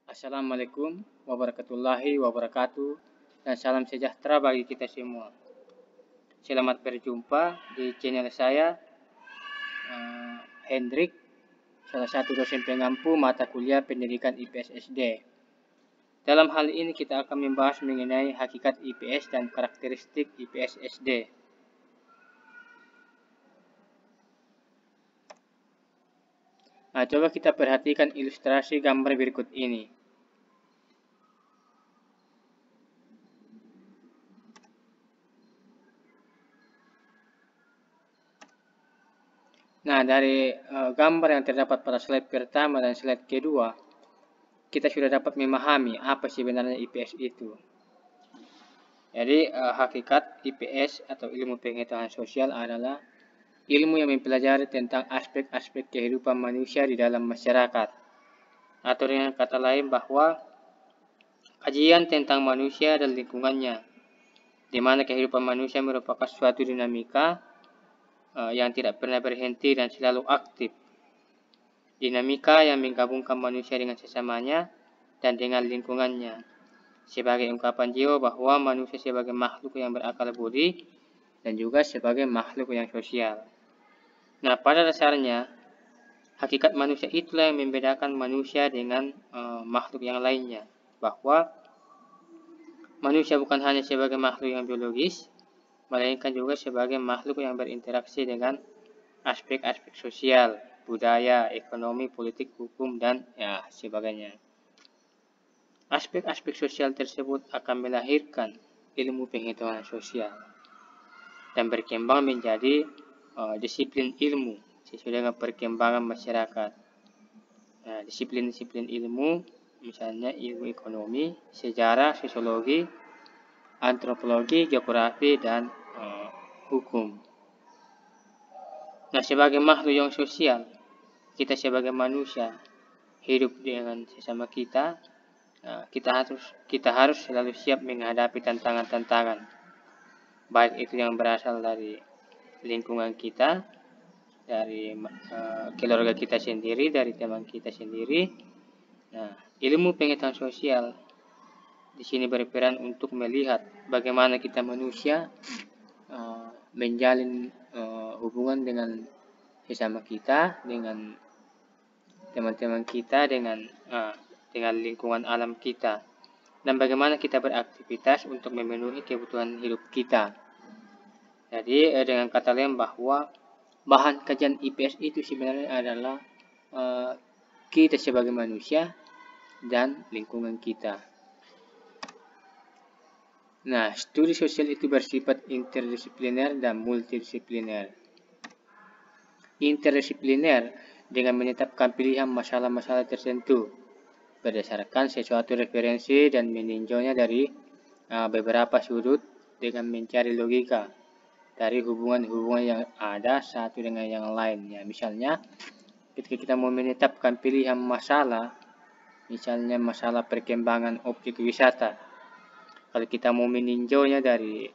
Assalamualaikum warahmatullahi wabarakatuh dan salam sejahtera bagi kita semua. Selamat berjumpa di channel saya, Hendrik, salah satu dosen pengampu mata kuliah pendidikan IPS SD. Dalam hal ini kita akan membahas mengenai hakikat IPS dan karakteristik IPS SD. Nah, coba kita perhatikan ilustrasi gambar berikut ini. Nah, dari gambar yang terdapat pada slide pertama dan slide kedua, kita sudah dapat memahami apa sebenarnya IPS itu. Jadi, hakikat IPS atau ilmu pengetahuan sosial adalah ilmu yang mempelajari tentang aspek-aspek kehidupan manusia di dalam masyarakat. Atau dengan kata lain bahwa kajian tentang manusia dan lingkungannya, di mana kehidupan manusia merupakan suatu dinamika yang tidak pernah berhenti dan selalu aktif. Dinamika yang menggabungkan manusia dengan sesamanya dan dengan lingkungannya, sebagai ungkapan jiwa bahwa manusia sebagai makhluk yang berakal budi dan juga sebagai makhluk yang sosial. Nah, pada dasarnya, hakikat manusia itulah yang membedakan manusia dengan makhluk yang lainnya, bahwa manusia bukan hanya sebagai makhluk yang biologis, melainkan juga sebagai makhluk yang berinteraksi dengan aspek-aspek sosial, budaya, ekonomi, politik, hukum, dan sebagainya. Aspek-aspek sosial tersebut akan melahirkan ilmu pengetahuan sosial dan berkembang menjadi disiplin ilmu sesuai dengan perkembangan masyarakat. Nah, disiplin-disiplin ilmu, misalnya ilmu ekonomi, sejarah, sosiologi, antropologi, geografi, dan hukum. Nah, sebagai makhluk yang sosial, kita sebagai manusia hidup dengan sesama kita, kita harus selalu siap menghadapi tantangan-tantangan, baik itu yang berasal dari lingkungan kita, dari keluarga kita sendiri, dari teman kita sendiri. Nah, ilmu pengetahuan sosial di sini berperan untuk melihat bagaimana kita manusia menjalin hubungan dengan sesama kita, dengan teman-teman kita, dengan lingkungan alam kita, dan bagaimana kita beraktivitas untuk memenuhi kebutuhan hidup kita. Jadi, dengan kata lain bahwa bahan kajian IPS itu sebenarnya adalah kita sebagai manusia dan lingkungan kita. Nah, studi sosial itu bersifat interdisipliner dan multidisipliner. Interdisipliner dengan menetapkan pilihan masalah-masalah tertentu berdasarkan sesuatu referensi dan meninjaunya dari beberapa sudut dengan mencari logika dari hubungan-hubungan yang ada satu dengan yang lain. Ya, misalnya ketika kita mau menetapkan pilihan masalah, misalnya masalah perkembangan objek wisata, kalau kita mau meninjaunya dari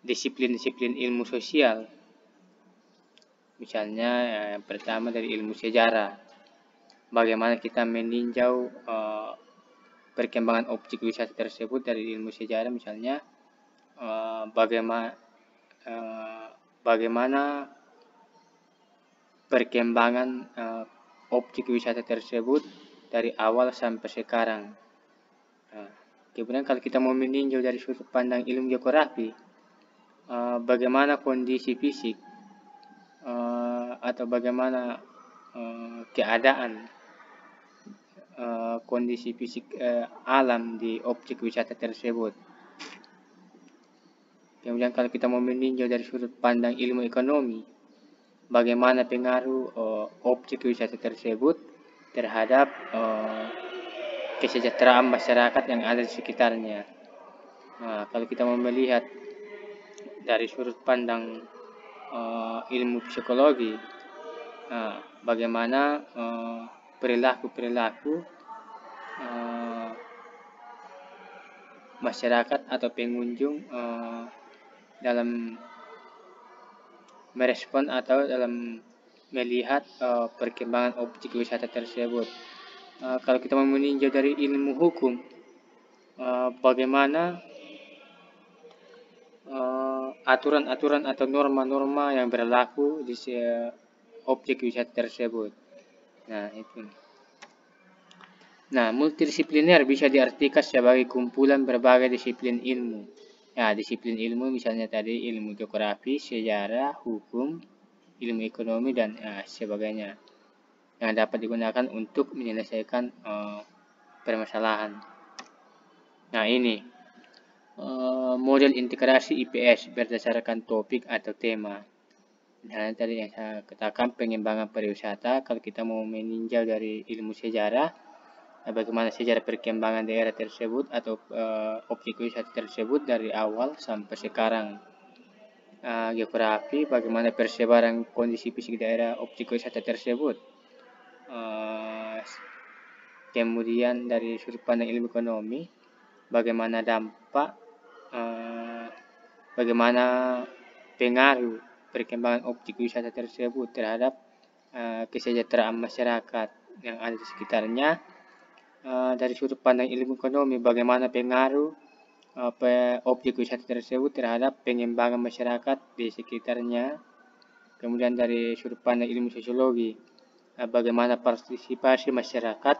disiplin-disiplin ilmu sosial, misalnya yang pertama dari ilmu sejarah, bagaimana kita meninjau perkembangan objek wisata tersebut dari ilmu sejarah, misalnya bagaimana perkembangan objek wisata tersebut dari awal sampai sekarang. Kemudian kalau kita mau meninjau dari sudut pandang ilmu geografi, bagaimana kondisi fisik atau bagaimana keadaan kondisi fisik alam di objek wisata tersebut. Kemudian kalau kita mau meninjau dari sudut pandang ilmu ekonomi, bagaimana pengaruh objek wisata tersebut terhadap kesejahteraan masyarakat yang ada di sekitarnya. Nah, kalau kita mau melihat dari sudut pandang ilmu psikologi, bagaimana perilaku masyarakat atau pengunjung dalam merespon atau dalam melihat perkembangan objek wisata tersebut. kalau kita mau meninjau dari ilmu hukum, bagaimana aturan-aturan atau norma-norma yang berlaku di objek wisata tersebut. Nah, itu. Nah, multidisipliner bisa diartikan sebagai kumpulan berbagai disiplin ilmu. Ya, disiplin ilmu misalnya tadi ilmu geografi, sejarah, hukum, ilmu ekonomi, dan sebagainya yang dapat digunakan untuk menyelesaikan permasalahan. Nah, ini model integrasi IPS berdasarkan topik atau tema. Misalnya tadi yang saya katakan pengembangan pariwisata, kalau kita mau meninjau dari ilmu sejarah, bagaimana sejarah perkembangan daerah tersebut atau objek wisata tersebut dari awal sampai sekarang. Geografi, bagaimana persebaran kondisi fisik daerah objek wisata tersebut. Kemudian dari sudut pandang ilmu ekonomi, bagaimana dampak, bagaimana pengaruh perkembangan objek wisata tersebut terhadap kesejahteraan masyarakat yang ada di sekitarnya. Dari sudut pandang ilmu ekonomi, bagaimana pengaruh objek wisata tersebut terhadap pengembangan masyarakat di sekitarnya. Kemudian dari sudut pandang ilmu sosiologi, bagaimana partisipasi masyarakat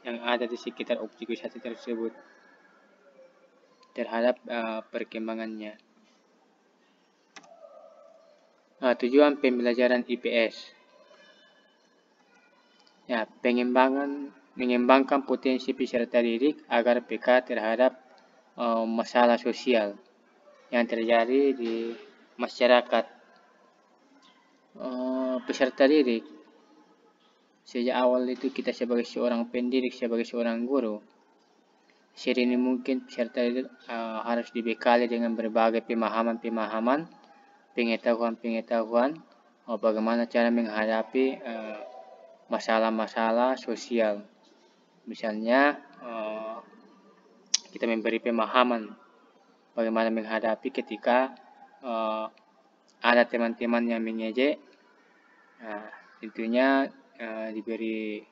yang ada di sekitar objek wisata tersebut terhadap perkembangannya. Tujuan pembelajaran IPS. Ya, mengembangkan potensi peserta didik agar peka terhadap masalah sosial yang terjadi di masyarakat. Peserta didik, sejak awal itu kita sebagai seorang pendidik, sebagai seorang guru, sedini mungkin peserta didik harus dibekali dengan berbagai pemahaman-pemahaman, pengetahuan-pengetahuan bagaimana cara menghadapi masalah-masalah sosial. Misalnya kita memberi pemahaman bagaimana menghadapi ketika ada teman-teman yang mengejek. Tentunya diberi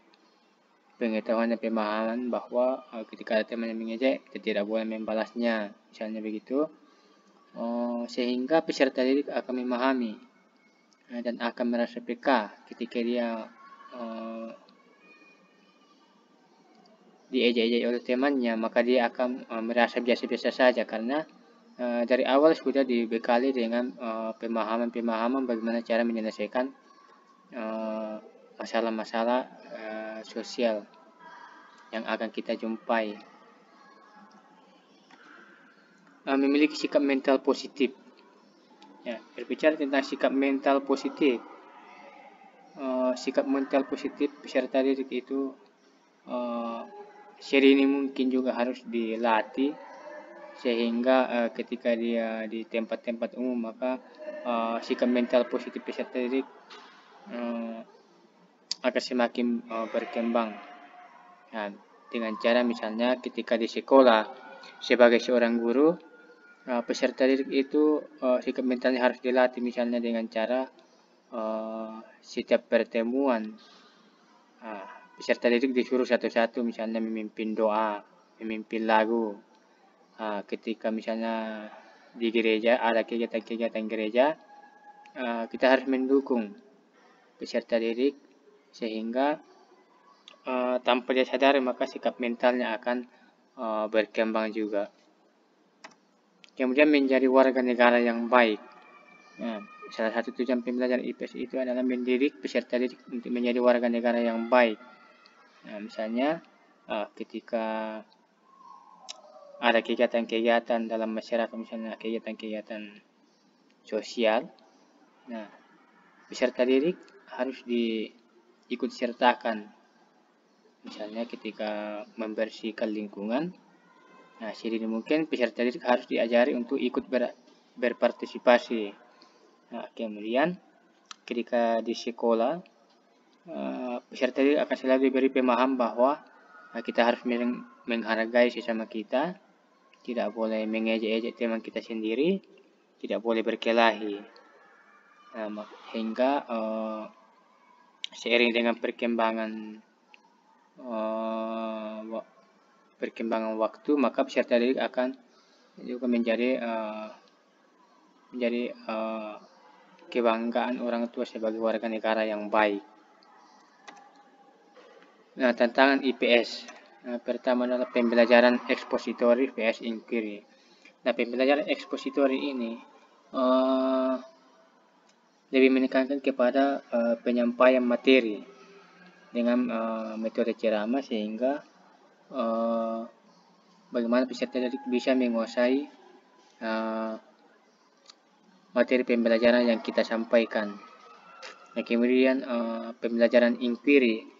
pengetahuan dan pemahaman bahwa ketika ada teman yang mengejek, kita tidak boleh membalasnya, misalnya begitu. Sehingga peserta didik akan memahami dan akan merasa peka ketika dia diejek-ejek oleh temannya, maka dia akan merasa biasa-biasa saja karena dari awal sudah dibekali dengan pemahaman-pemahaman bagaimana cara menyelesaikan masalah-masalah sosial yang akan kita jumpai. Memiliki sikap mental positif. Ya, berbicara tentang sikap mental positif, sikap mental positif peserta didik itu sedini mungkin juga harus dilatih sehingga ketika dia di tempat-tempat umum, maka sikap mental positif peserta didik akan semakin berkembang. Nah, dengan cara misalnya ketika di sekolah sebagai seorang guru, peserta didik itu sikap mentalnya harus dilatih, misalnya dengan cara setiap pertemuan peserta didik disuruh satu-satu misalnya memimpin doa, memimpin lagu. Ketika misalnya di gereja ada kegiatan-kegiatan gereja, kita harus mendukung peserta didik sehingga tanpa dia sadari maka sikap mentalnya akan berkembang juga. Kemudian menjadi warga negara yang baik. Salah satu tujuan pembelajaran IPS itu adalah mendidik peserta didik untuk menjadi warga negara yang baik. Misalnya ketika ada kegiatan-kegiatan dalam masyarakat, misalnya kegiatan-kegiatan sosial, peserta didik harus diikut sertakan. Misalnya ketika membersihkan lingkungan, sedini mungkin peserta didik harus diajari untuk ikut berpartisipasi. Kemudian ketika di sekolah, peserta didik akan selalu diberi pemahaman bahwa kita harus menghargai sesama kita, tidak boleh mengejek-ejek teman kita sendiri, tidak boleh berkelahi. Hingga seiring dengan perkembangan waktu, maka peserta didik akan juga menjadi kebanggaan orang tua sebagai warga negara yang baik. Nah, tantangan IPS. Pertama adalah pembelajaran ekspositori vs inquiry. Nah, pembelajaran ekspositori ini lebih menekankan kepada penyampaian materi dengan metode ceramah, sehingga bagaimana peserta didik bisa menguasai materi pembelajaran yang kita sampaikan. Nah, kemudian pembelajaran inquiry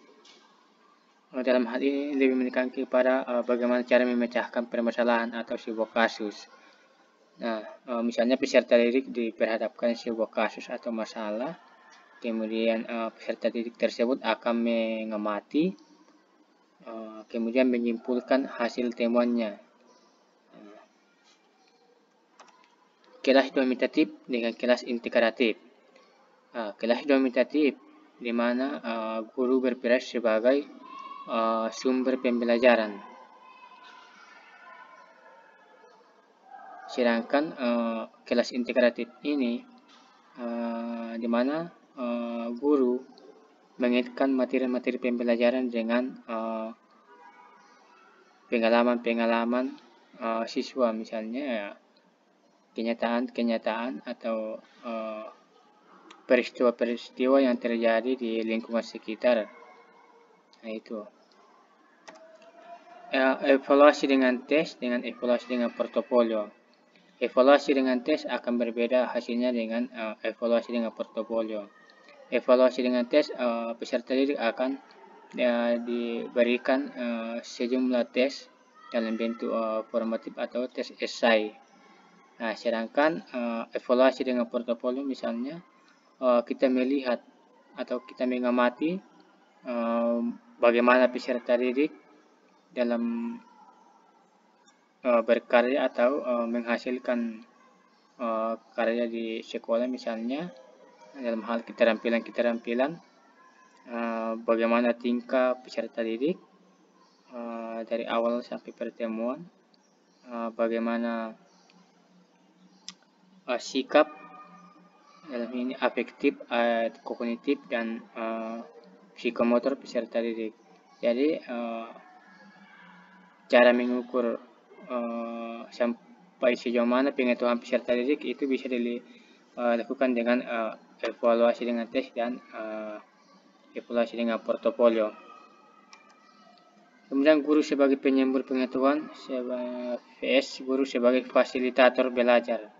dalam hal ini lebih menekankan kepada bagaimana cara memecahkan permasalahan atau sebuah kasus. Nah, misalnya peserta didik diperhadapkan sebuah kasus atau masalah, kemudian peserta didik tersebut akan mengamati, kemudian menyimpulkan hasil temuannya. Kelas domitatif dengan kelas integratif. Kelas domitatif di mana guru berperan sebagai sumber pembelajaran, sedangkan kelas integratif ini di mana guru mengaitkan materi-materi pembelajaran dengan pengalaman-pengalaman siswa, misalnya kenyataan atau peristiwa-peristiwa yang terjadi di lingkungan sekitar. Nah, itu. Evaluasi dengan tes dengan evaluasi dengan portofolio. Evaluasi dengan tes akan berbeda hasilnya dengan evaluasi dengan portofolio. Evaluasi dengan tes, peserta didik akan diberikan sejumlah tes dalam bentuk formatif atau tes esai. Nah, sedangkan evaluasi dengan portofolio, misalnya kita melihat atau kita mengamati bagaimana peserta didik dalam berkarya atau menghasilkan karya di sekolah, misalnya dalam hal keterampilan, bagaimana tingkah peserta didik dari awal sampai pertemuan, bagaimana sikap dalam ini afektif, kognitif, dan psikomotor peserta didik. Jadi cara mengukur sampai sejauh mana pengetahuan peserta didik itu bisa dilakukan dengan evaluasi dengan tes dan evaluasi dengan portofolio. Kemudian guru sebagai penyembur pengetahuan vs guru sebagai fasilitator belajar.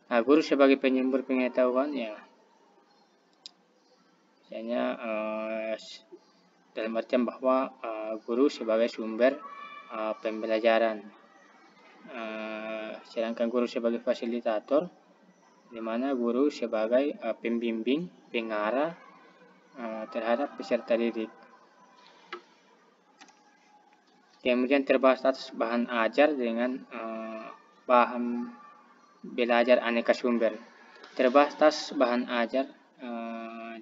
Nah, guru sebagai penyembur pengetahuan, ya misalnya dalam artian bahwa guru sebagai sumber pembelajaran, sedangkan guru sebagai fasilitator, di mana guru sebagai pembimbing, pengarah terhadap peserta didik. Kemudian terbahas atas bahan ajar dengan bahan belajar aneka sumber. Terbahas atas bahan ajar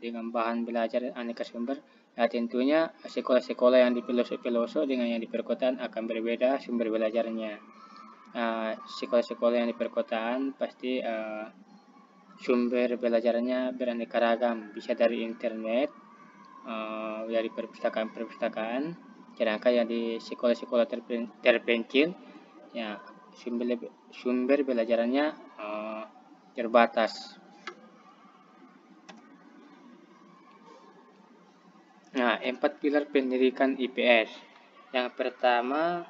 dengan bahan belajar aneka sumber. Nah, tentunya sekolah-sekolah yang di pelosok-pelosok dengan yang di perkotaan akan berbeda sumber belajarnya. Sekolah-sekolah yang di perkotaan pasti sumber belajarnya beraneka ragam, bisa dari internet, dari perpustakaan, sedangkan yang di sekolah-sekolah terpencil, ya sumber belajarannya terbatas. Nah, 4 pilar pendidikan IPS. Yang pertama,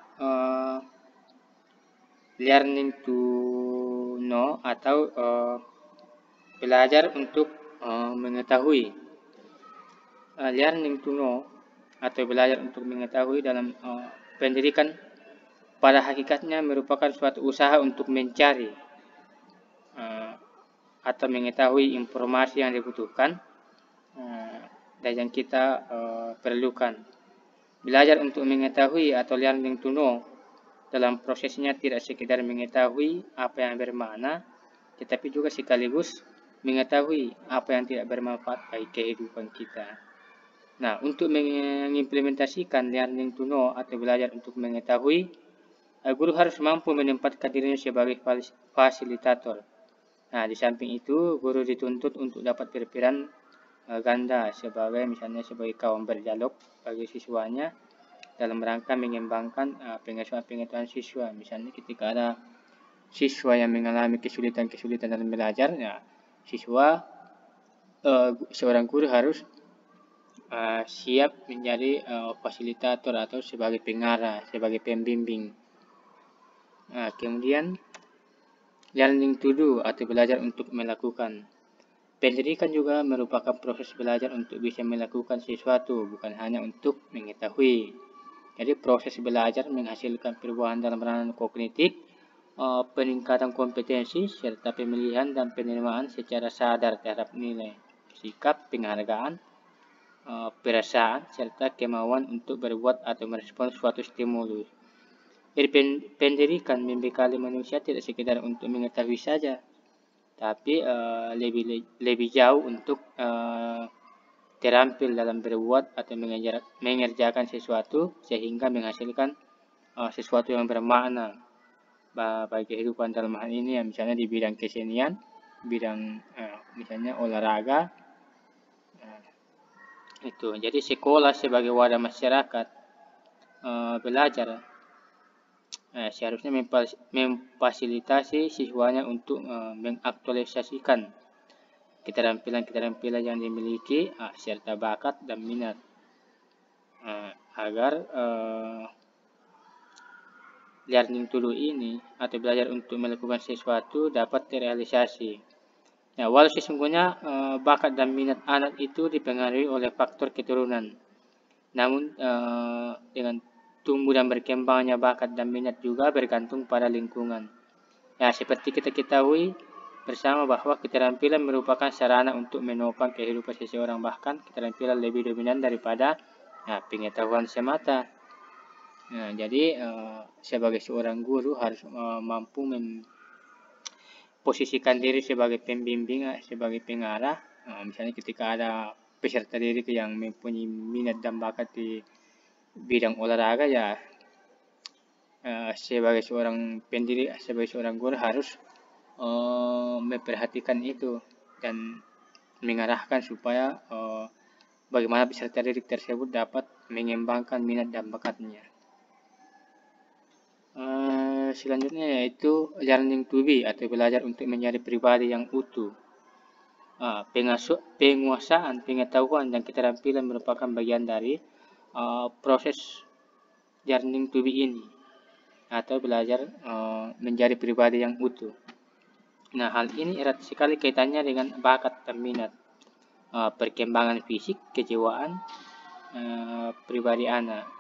learning to know atau belajar untuk mengetahui. Learning to know atau belajar untuk mengetahui dalam pendidikan pada hakikatnya merupakan suatu usaha untuk mencari atau mengetahui informasi yang dibutuhkan dan yang kita perlukan. Belajar untuk mengetahui atau learning to know dalam prosesnya tidak sekedar mengetahui apa yang bermakna, tetapi juga sekaligus mengetahui apa yang tidak bermanfaat bagi kehidupan kita. Nah, untuk mengimplementasikan learning to know atau belajar untuk mengetahui, guru harus mampu menempatkan dirinya sebagai fasilitator. Nah, di samping itu, guru dituntut untuk dapat berperan ganda sebagai misalnya sebagai kawan berdialog bagi siswanya dalam rangka mengembangkan pengetahuan siswa. Misalnya ketika ada siswa yang mengalami kesulitan-kesulitan dalam belajar, ya siswa seorang guru harus siap menjadi fasilitator atau sebagai pengarah, sebagai pembimbing. Kemudian learning to do atau belajar untuk melakukan. Pendidikan juga merupakan proses belajar untuk bisa melakukan sesuatu, bukan hanya untuk mengetahui. Jadi proses belajar menghasilkan perubahan dalam ranah kognitif, peningkatan kompetensi, serta pemilihan dan penerimaan secara sadar terhadap nilai, sikap, penghargaan, perasaan, serta kemauan untuk berbuat atau merespon suatu stimulus. Jadi pendidikan membekali manusia tidak sekedar untuk mengetahui saja, tapi lebih jauh untuk terampil dalam berbuat atau mengerjakan sesuatu sehingga menghasilkan sesuatu yang bermakna bagi kehidupan dalam hal ini, ya, misalnya di bidang kesenian, bidang misalnya olahraga. Itu jadi sekolah sebagai wadah masyarakat belajar seharusnya memfasilitasi siswanya untuk mengaktualisasikan keterampilan-keterampilan yang dimiliki serta bakat dan minat agar learning to do ini atau belajar untuk melakukan sesuatu dapat terrealisasi. Nah, walau sesungguhnya bakat dan minat anak itu dipengaruhi oleh faktor keturunan, namun dengan tumbuh dan berkembangnya bakat dan minat juga bergantung pada lingkungan. Ya, seperti kita ketahui bersama bahwa keterampilan merupakan sarana untuk menopang kehidupan seseorang, bahkan keterampilan lebih dominan daripada pengetahuan semata. Nah, jadi sebagai seorang guru harus mampu memposisikan diri sebagai pembimbing, sebagai pengarah. Misalnya ketika ada peserta didik yang mempunyai minat dan bakat di bidang olahraga, ya sebagai seorang pendidik, sebagai seorang guru harus memperhatikan itu dan mengarahkan supaya bagaimana peserta didik tersebut dapat mengembangkan minat dan bakatnya. Selanjutnya yaitu learning to be atau belajar untuk menjadi pribadi yang utuh. Penguasaan pengetahuan dan keterampilan merupakan bagian dari proses learning to be ini atau belajar menjadi pribadi yang utuh. Nah, hal ini erat sekali kaitannya dengan bakat dan minat, perkembangan fisik, kejiwaan pribadi anak.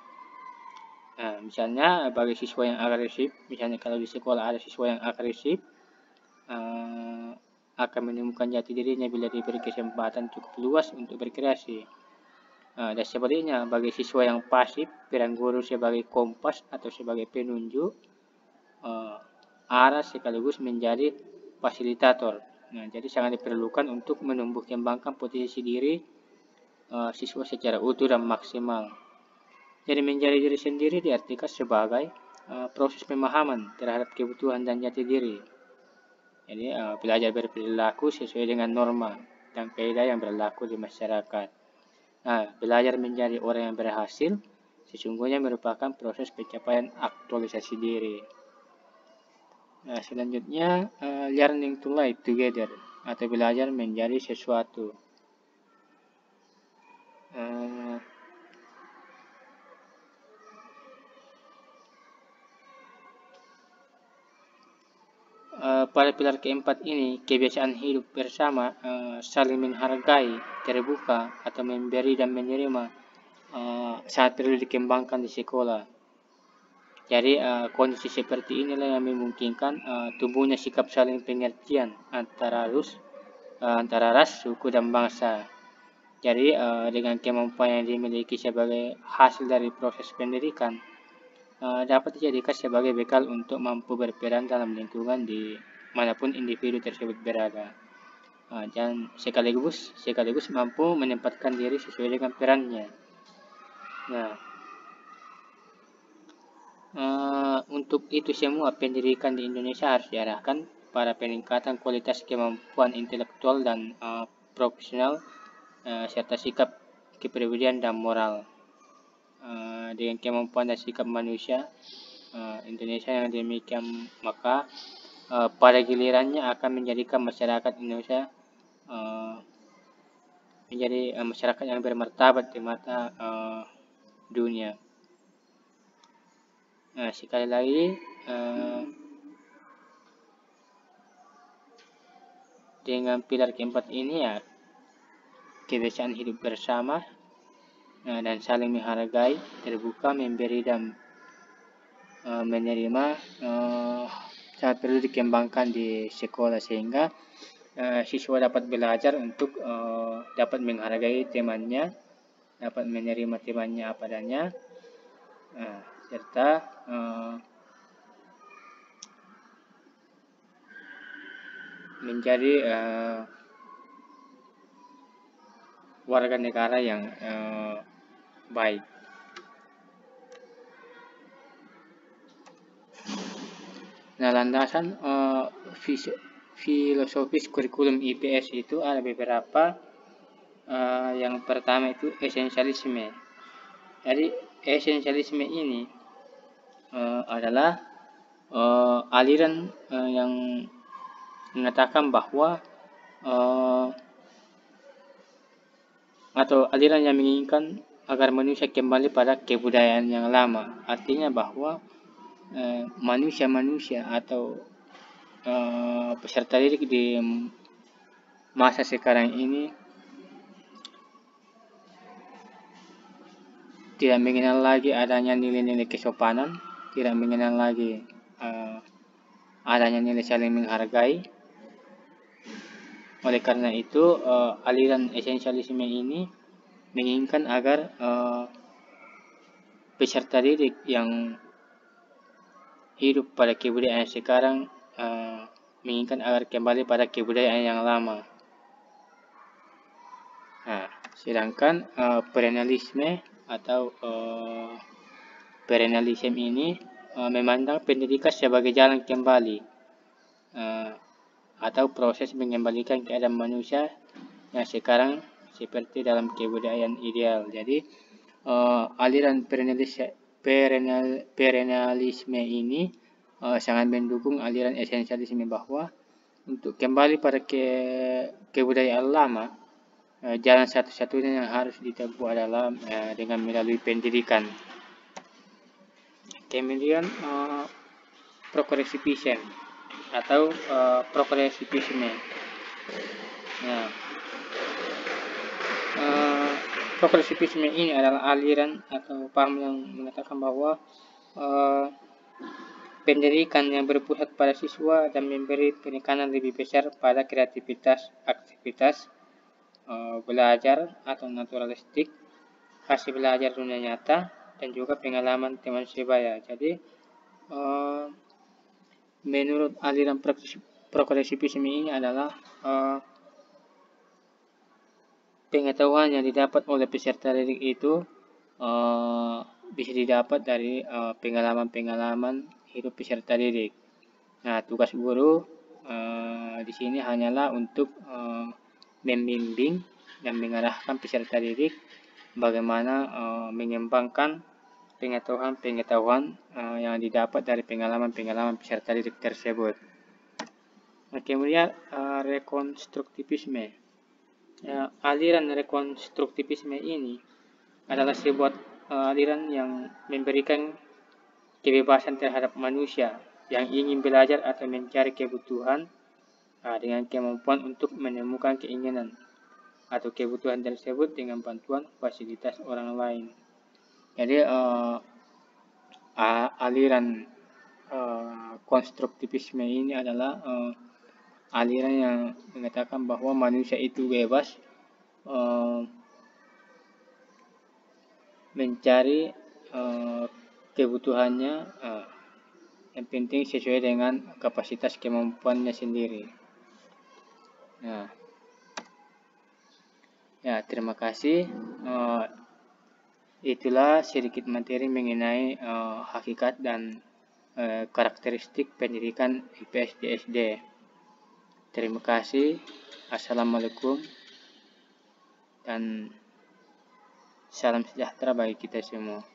Misalnya bagi siswa yang agresif, misalnya kalau di sekolah ada siswa yang agresif, akan menemukan jati dirinya bila diberi kesempatan cukup luas untuk berkreasi. Dan sebaliknya bagi siswa yang pasif, peran guru sebagai kompas atau sebagai penunjuk arah sekaligus menjadi fasilitator. Nah, jadi sangat diperlukan untuk menumbuh kembangkan potensi diri siswa secara utuh dan maksimal. Jadi menjadi diri sendiri diartikan sebagai proses pemahaman terhadap kebutuhan dan jati diri. Jadi belajar berperilaku sesuai dengan norma dan kaidah yang berlaku di masyarakat. Nah, belajar menjadi orang yang berhasil sesungguhnya merupakan proses pencapaian aktualisasi diri. Nah, selanjutnya learning to live together atau belajar menjadi sesuatu. Pada pilar keempat ini, kebiasaan hidup bersama, saling menghargai, terbuka, atau memberi dan menerima sangat perlu dikembangkan di sekolah. Jadi kondisi seperti inilah yang memungkinkan tumbuhnya sikap saling pengertian antara ras, suku, dan bangsa. Jadi dengan kemampuan yang dimiliki sebagai hasil dari proses pendidikan, dapat dijadikan sebagai bekal untuk mampu berperan dalam lingkungan di manapun individu tersebut berada. dan sekaligus mampu menempatkan diri sesuai dengan perannya. Nah, untuk itu semua pendidikan di Indonesia harus diarahkan pada peningkatan kualitas kemampuan intelektual dan profesional serta sikap kepribadian dan moral. Dengan kemampuan dan sikap manusia Indonesia yang demikian, maka pada gilirannya akan menjadikan masyarakat Indonesia menjadi masyarakat yang bermartabat di mata dunia. Sekali lagi, dengan pilar keempat ini ya, kebiasaan hidup bersama dan saling menghargai, terbuka, memberi dan menerima sangat perlu dikembangkan di sekolah, sehingga siswa dapat belajar untuk dapat menghargai temannya, dapat menerima temannya apa adanya, serta menjadi warga negara yang baik. Nah, landasan filosofis kurikulum IPS itu ada beberapa. Yang pertama itu esensialisme. Jadi esensialisme ini adalah aliran yang mengatakan bahwa atau aliran yang menginginkan agar manusia kembali pada kebudayaan yang lama. Artinya bahwa manusia atau peserta didik di masa sekarang ini tidak mengenal lagi adanya nilai-nilai kesopanan, tidak mengenal lagi adanya nilai saling menghargai. Oleh karena itu, aliran esensialisme ini menginginkan agar peserta didik yang hidup pada kebudayaan sekarang menginginkan agar kembali pada kebudayaan yang lama. Nah, sedangkan perennialisme atau perennialisme ini memandang pendidikan sebagai jalan kembali atau proses mengembalikan keadaan manusia yang sekarang seperti dalam kebudayaan ideal. Jadi aliran perennialisme ini sangat mendukung aliran esensialisme bahwa untuk kembali pada kebudayaan lama, jalan satu-satunya yang harus ditempuh adalah dengan melalui pendidikan. Kemudian progressivism atau progressivisme. Nah, progressivisme ini adalah aliran atau paham yang mengatakan bahwa pendidikan yang berpusat pada siswa dan memberi penekanan lebih besar pada kreativitas, aktivitas belajar atau naturalistik, hasil belajar dunia nyata, dan juga pengalaman teman sebaya. Jadi menurut aliran progressivisme ini adalah pengetahuan yang didapat oleh peserta didik itu bisa didapat dari pengalaman-pengalaman hidup peserta didik. Nah, tugas guru di sini hanyalah untuk membimbing dan mengarahkan peserta didik bagaimana mengembangkan pengetahuan yang didapat dari pengalaman peserta didik tersebut. Nah, kemudian rekonstruktivisme. Aliran rekonstruktivisme ini adalah sebuah aliran yang memberikan kebebasan terhadap manusia yang ingin belajar atau mencari kebutuhan dengan kemampuan untuk menemukan keinginan atau kebutuhan tersebut dengan bantuan fasilitas orang lain. Jadi aliran konstruktivisme ini adalah aliran yang mengatakan bahwa manusia itu bebas mencari kebutuhannya, yang penting sesuai dengan kapasitas kemampuannya sendiri. Nah, Ya, terima kasih. Itulah sedikit materi mengenai hakikat dan karakteristik pendidikan IPS di SD. Terima kasih. Assalamualaikum dan salam sejahtera bagi kita semua.